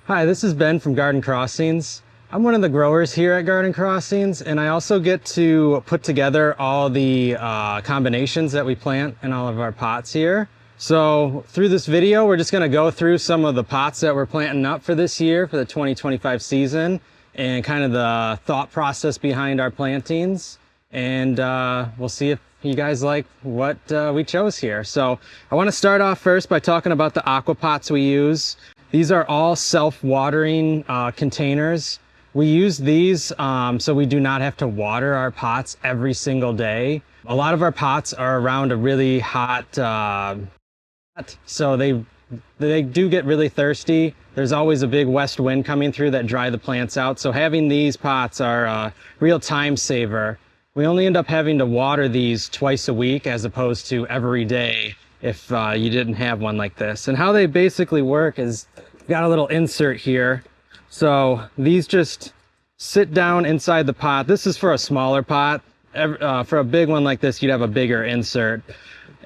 Hi, this is Ben from Garden Crossings. I'm one of the growers here at Garden Crossings, and I also get to put together all the combinations that we plant in all of our pots here. So through this video, we're just going to go through some of the pots that we're planting up for this year, for the 2025 season, and kind of the thought process behind our plantings. And we'll see if you guys like what we chose here. So I want to start off first by talking about the AquaPots we use. These are all self-watering containers. We use these so we do not have to water our pots every single day. A lot of our pots are around a really hot, so they do get really thirsty. There's always a big west wind coming through that dry the plants out. So having these pots are a real time saver. We only end up having to water these twice a week as opposed to every day if you didn't have one like this. And how they basically work is, got a little insert here. So these just sit down inside the pot. This is for a smaller pot. For a big one like this, you'd have a bigger insert.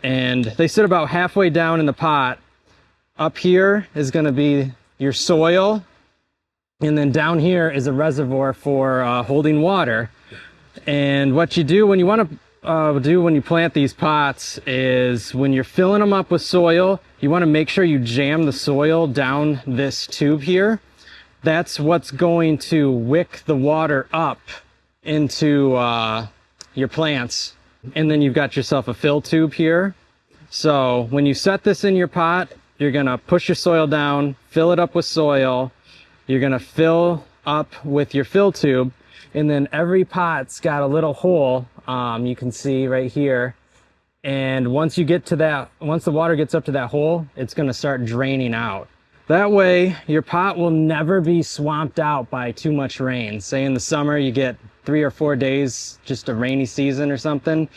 And they sit about halfway down in the pot. Up here is going to be your soil. And then down here is a reservoir for holding water. And what you do when you want to when you plant these pots is when you're filling them up with soil, you want to make sure you jam the soil down this tube here. That's what's going to wick the water up into your plants. And then you've got yourself a fill tube here. So when you set this in your pot, you're going to push your soil down, fill it up with soil. You're going to fill up with your fill tube. And then every pot's got a little hole, you can see right here. And once you get to that, once the water gets up to that hole, it's going to start draining out. That way, your pot will never be swamped out by too much rain. Say in the summer, you get 3 or 4 days, just a rainy season or something.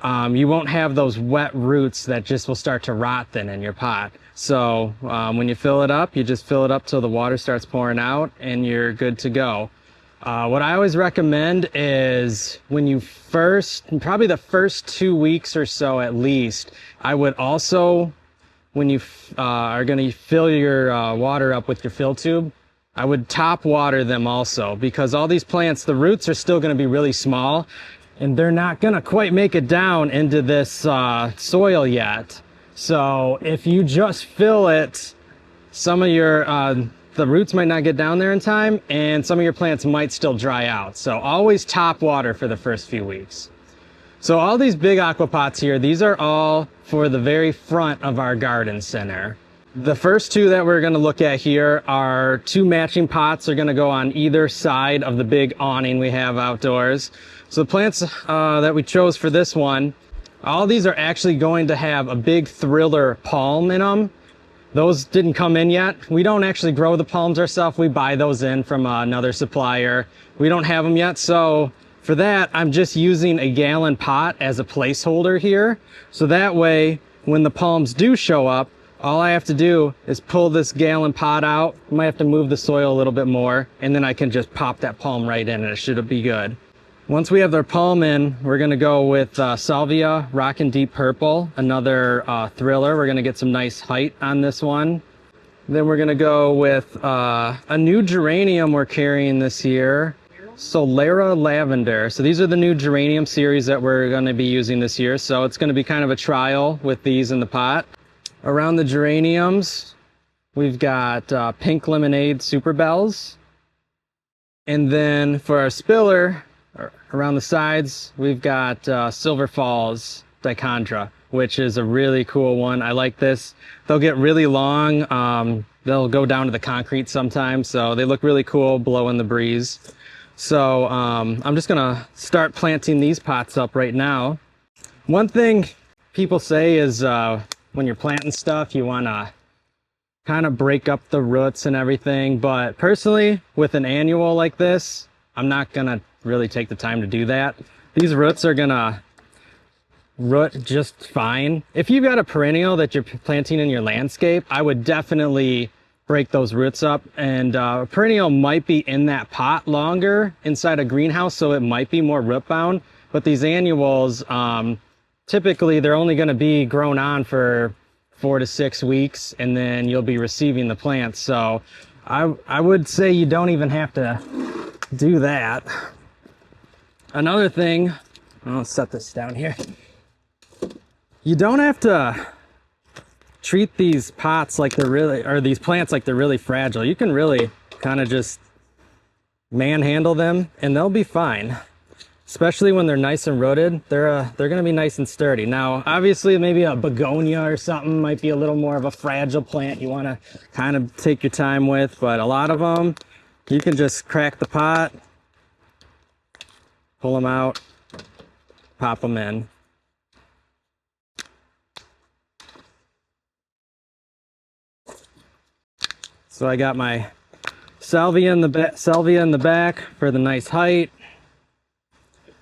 You won't have those wet roots that just will start to rot then in your pot. So when you fill it up, you just fill it up till the water starts pouring out and you're good to go. What I always recommend is when you probably the first 2 weeks or so at least, I would also, when you are going to fill your water up with your fill tube, I would top water them also, because all these plants, the roots are still going to be really small and they're not going to quite make it down into this soil yet. So if you just fill it, some of your the roots might not get down there in time, and some of your plants might still dry out. So always top water for the first few weeks. So all these big AquaPots here, these are all for the very front of our garden center. The first two that we're going to look at here are 2 matching pots. They're going to go on either side of the big awning we have outdoors. So the plants that we chose for this one, all these are actually going to have a big thriller palm in them. Those didn't come in yet. We don't actually grow the palms ourselves. We buy those in from another supplier. We don't have them yet. So for that, I'm just using a gallon pot as a placeholder here. So that way, when the palms do show up, all I have to do is pull this gallon pot out. I might have to move the soil a little bit more, and then I can just pop that palm right in and it should be good. Once we have their palm in, we're going to go with Salvia Rockin' Deep Purple, another thriller. We're going to get some nice height on this one. Then we're going to go with a new geranium we're carrying this year, Solera Lavender. So these are the new geranium series that we're going to be using this year. So it's going to be kind of a trial with these in the pot. Around the geraniums, we've got Pink Lemonade Super Bells. And then for our spiller, around the sides, we've got Silver Falls Dichondra, which is a really cool one. I like this. They'll get really long. They'll go down to the concrete sometimes, so they look really cool blowing the breeze. So I'm just gonna start planting these pots up right now. One thing people say is when you're planting stuff, you wanna kind of break up the roots and everything, but personally, with an annual like this, I'm not gonna really take the time to do that. These roots are gonna root just fine. If you've got a perennial that you're planting in your landscape, I would definitely break those roots up. And a perennial might be in that pot longer inside a greenhouse, so it might be more root bound. But these annuals, typically they're only going to be grown on for 4 to 6 weeks, and then you'll be receiving the plants. So I would say you don't even have to do that. Another thing, I'll set this down here. You don't have to treat these pots like they're really, or these plants like they're really fragile. You can really kind of just manhandle them and they'll be fine. Especially when they're nice and rooted, they're gonna be nice and sturdy. Now, obviously, maybe a begonia or something might be a little more of a fragile plant you wanna kind of take your time with, but a lot of them, you can just crack the pot, pull them out, pop them in. So I got my salvia in the back for the nice height.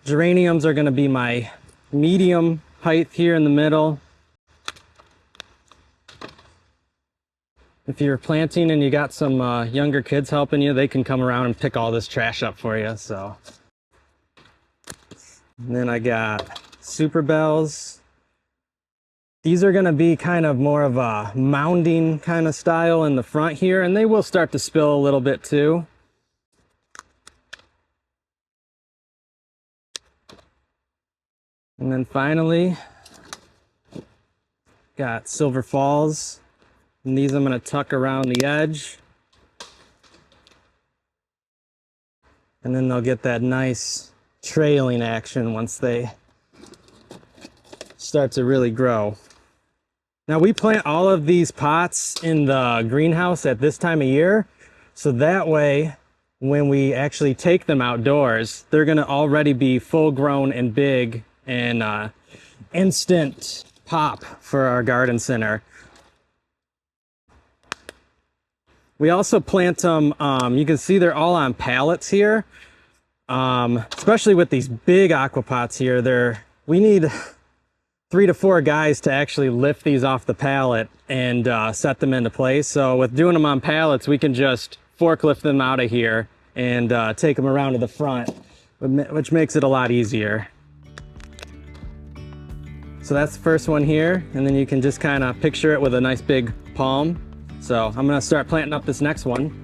Geraniums are going to be my medium height here in the middle. If you're planting and you got some younger kids helping you, they can come around and pick all this trash up for you. So, and then I got super bells. These are going to be kind of more of a mounding kind of style in the front here, and they will start to spill a little bit too. And then finally, got Silver Falls, and these I'm going to tuck around the edge. And then they'll get that nice trailing action once they start to really grow. Now we plant all of these pots in the greenhouse at this time of year, so that way when we actually take them outdoors, they're going to already be full grown and big and instant pop for our garden center. We also plant them, you can see they're all on pallets here, especially with these big AquaPots here. We need 3 to 4 guys to actually lift these off the pallet and set them into place. So with doing them on pallets, we can just forklift them out of here and take them around to the front, which makes it a lot easier. So that's the first one here, and then you can just kind of picture it with a nice big palm. So I'm gonna start planting up this next one.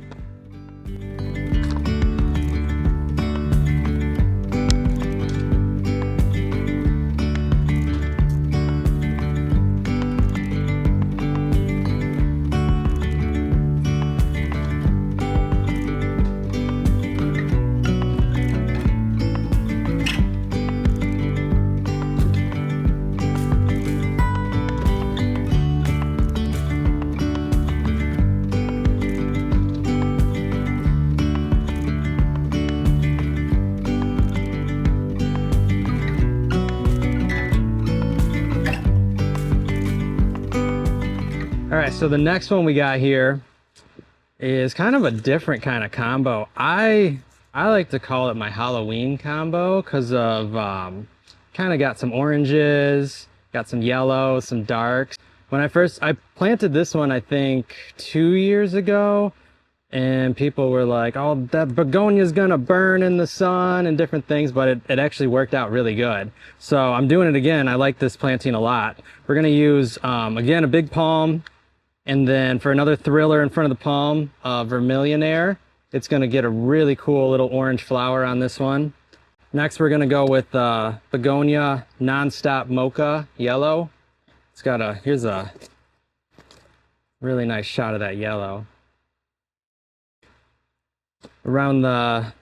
All right, so the next one we got here is kind of a different kind of combo. I like to call it my Halloween combo because of kind of got some oranges, got some yellow, some darks. When I planted this one, I think 2 years ago, and people were like, oh, that begonia's gonna burn in the sun and different things, but it actually worked out really good. So I'm doing it again. I like this planting a lot. We're gonna use, again, a big palm. And then for another thriller in front of the palm, Vermillionaire. It's gonna get a really cool little orange flower on this one. Next, we're gonna go with Begonia Nonstop Mocha Yellow. It's got here's a really nice shot of that yellow. Around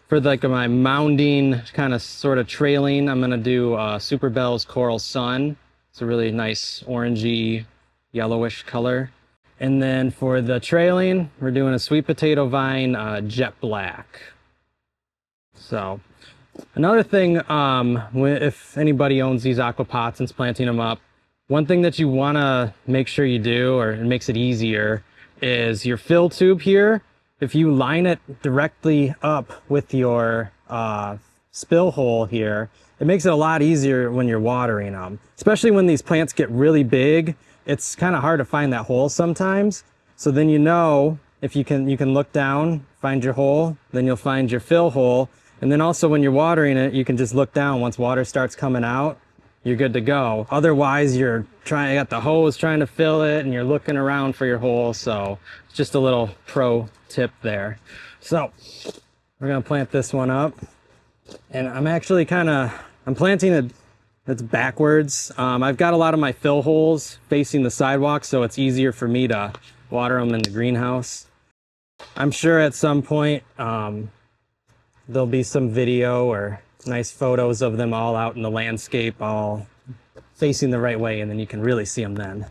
for like my mounding, kind of sort of trailing, I'm gonna do Super Bell's Coral Sun. It's a really nice orangey, yellowish color. And then for the trailing, we're doing a sweet potato vine jet black. So another thing, if anybody owns these AquaPots and's planting them up, one thing that you want to make sure you do, or it makes it easier, is your fill tube here. If you line it directly up with your spill hole here, it makes it a lot easier when you're watering them, especially when these plants get really big. It's kind of hard to find that hole sometimes. So then you know, if you can look down, find your hole, then you'll find your fill hole. And then also when you're watering it, you can just look down once water starts coming out you're good to go. Otherwise, you got the hose trying to fill it and you're looking around for your hole. So just a little pro tip there. So we're gonna plant this one up, and I'm actually I'm planting it, it's backwards. I've got a lot of my fill holes facing the sidewalk, so it's easier for me to water them in the greenhouse. I'm sure at some point there'll be some video or nice photos of them all out in the landscape, all facing the right way, and then you can really see them then.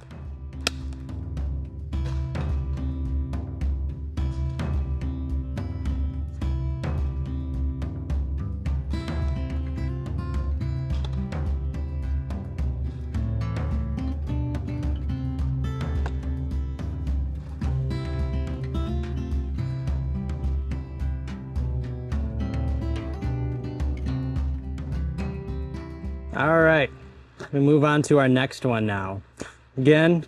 All right, we move on to our next one now. Again,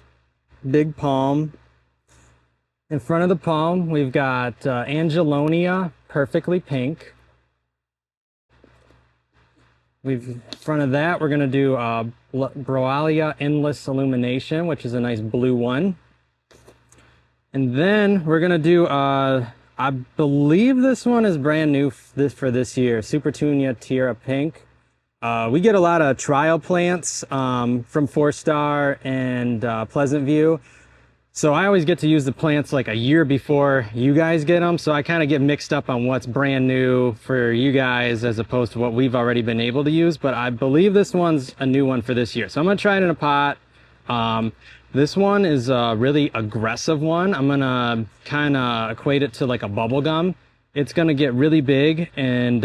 big palm. In front of the palm, we've got Angelonia, perfectly pink. In front of that, we're gonna do Broalia Endless Illumination, which is a nice blue one. And then we're gonna do, I believe this one is brand new for this year, Supertunia Tierra Pink. We get a lot of trial plants from 4-Star and Pleasant View. So I always get to use the plants like a year before you guys get them. So I kind of get mixed up on what's brand new for you guys as opposed to what we've already been able to use. But I believe this one's a new one for this year. So I'm going to try it in a pot. This one is a really aggressive one. I'm going to kind of equate it to like a bubble gum. It's going to get really big and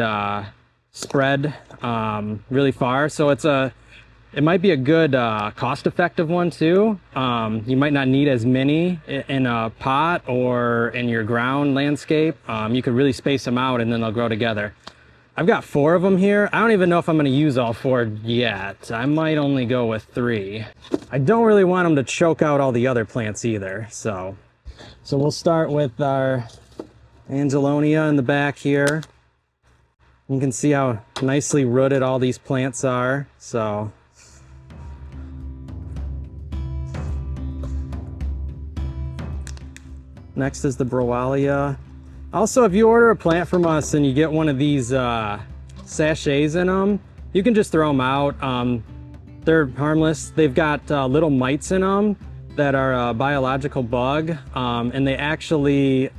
spread really far, so it might be a good cost-effective one too. You might not need as many in a pot or in your ground landscape. You could really space them out and then they'll grow together. I've got 4 of them here. I don't even know if I'm going to use all 4 yet. I might only go with 3. I don't really want them to choke out all the other plants either, so we'll start with our Angelonia in the back here. You can see how nicely rooted all these plants are. So next is the Broalia. Also, if you order a plant from us and you get one of these sachets in them, you can just throw them out. They're harmless. They've got little mites in them that are a biological bug, and they actually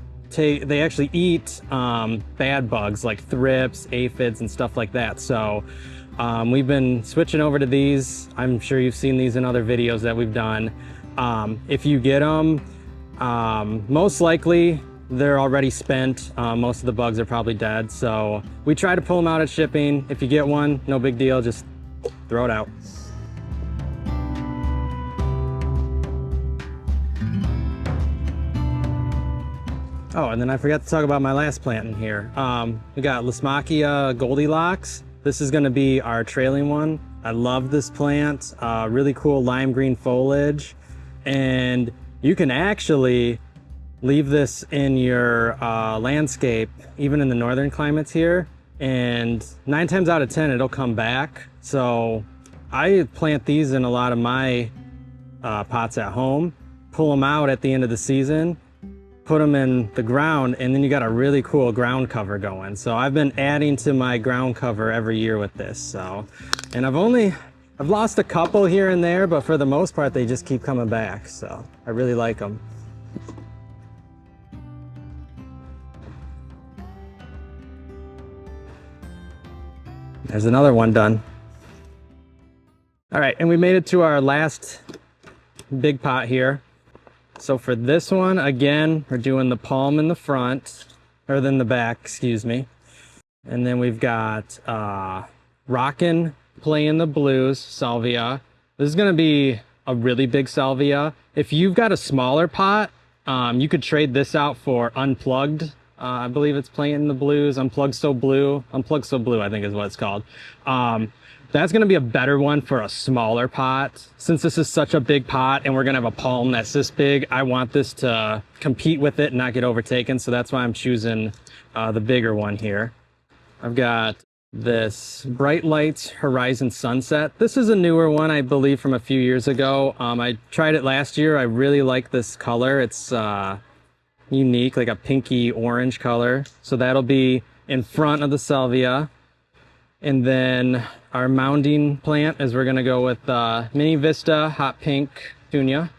eat bad bugs like thrips, aphids, and stuff like that. So we've been switching over to these. I'm sure you've seen these in other videos that we've done. If you get them, most likely they're already spent. Most of the bugs are probably dead. So we try to pull them out at shipping. If you get one, no big deal, just throw it out. Oh, and then I forgot to talk about my last plant in here. We got Lismachia Goldilocks. This is gonna be our trailing one. I love this plant, really cool lime green foliage. And you can actually leave this in your landscape, even in the northern climates here, and 9 times out of 10, it'll come back. So I plant these in a lot of my pots at home, pull them out at the end of the season, put them in the ground, and then you got a really cool ground cover going. So I've been adding to my ground cover every year with this. So, and I've lost a couple here and there, but for the most part, they just keep coming back. So I really like them. There's another one done. All right, and we made it to our last big pot here. So for this one, again, we're doing the palm in the front, or then the back, excuse me. And then we've got Rockin' Playing the Blues Salvia. This is gonna be a really big salvia. If you've got a smaller pot, you could trade this out for Unplugged. I believe it's Playing the Blues, Unplugged So Blue, I think is what it's called. That's gonna be a better one for a smaller pot. Since this is such a big pot and we're gonna have a palm that's this big, I want this to compete with it and not get overtaken. So that's why I'm choosing the bigger one here. I've got this Bright Lights Horizon Sunset. This is a newer one, I believe, from a few years ago. I tried it last year. I really like this color. It's unique, like a pinky orange color. So that'll be in front of the salvia. And then our mounding plant is we're gonna go with Mini Vista Hot Pink Petunia.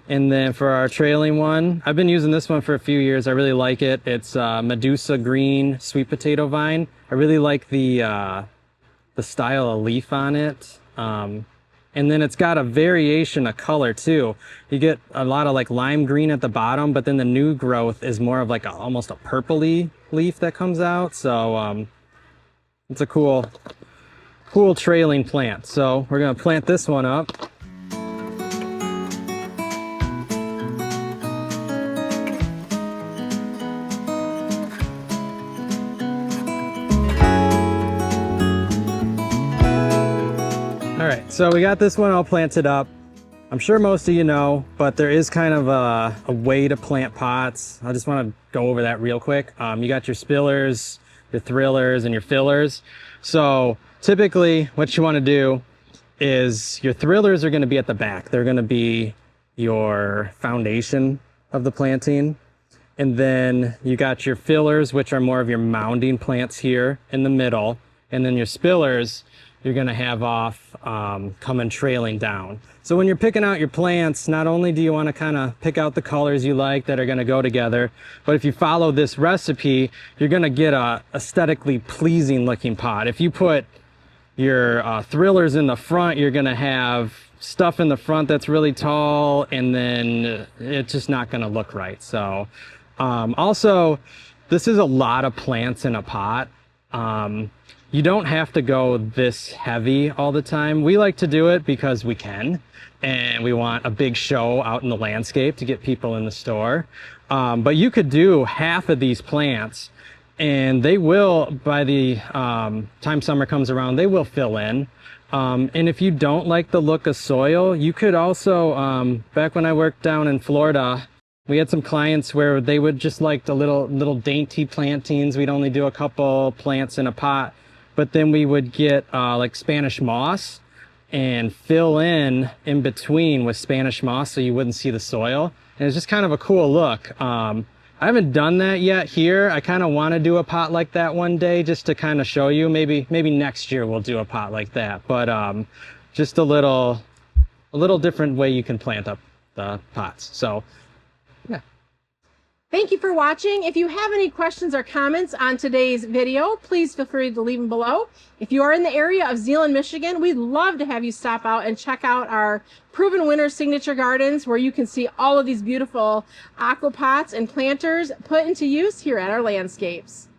And then for our trailing one, I've been using this one for a few years. I really like it. It's Medusa Green Sweet Potato Vine. I really like the style of leaf on it. And then it's got a variation of color too. You get a lot of like lime green at the bottom, but then the new growth is more of like almost a purpley leaf that comes out. So it's a cool trailing plant. So we're gonna plant this one up. All right, so we got this one all planted up. I'm sure most of you know, but there is kind of a way to plant pots. I just want to go over that real quick. You got your spillers, your thrillers, and your fillers. So typically what you want to do is your thrillers are going to be at the back. They're going to be your foundation of the planting. And then you got your fillers, which are more of your mounding plants here in the middle. And then your spillers, you're gonna have off coming trailing down. So when you're picking out your plants, not only do you wanna kinda pick out the colors you like that are gonna go together, but if you follow this recipe, you're gonna get a aesthetically pleasing looking pot. If you put your thrillers in the front, you're gonna have stuff in the front that's really tall, and then it's just not gonna look right. So also, this is a lot of plants in a pot. You don't have to go this heavy all the time. We like to do it because we can, and we want a big show out in the landscape to get people in the store. But you could do half of these plants, and they will, by the time summer comes around, they will fill in. And if you don't like the look of soil, you could also, back when I worked down in Florida, we had some clients where they would just like the little dainty plantings. We'd only do a couple plants in a pot. But then we would get like Spanish moss and fill in between with Spanish moss so you wouldn't see the soil. And it's just kind of a cool look. I haven't done that yet here. I kind of want to do a pot like that one day just to kind of show you. Maybe next year we'll do a pot like that. But just a little different way you can plant up the pots. So yeah. Thank you for watching. If you have any questions or comments on today's video, please feel free to leave them below. If you are in the area of Zeeland, Michigan, we'd love to have you stop out and check out our Proven Winner Signature Gardens, where you can see all of these beautiful aquapots and planters put into use here at our landscapes.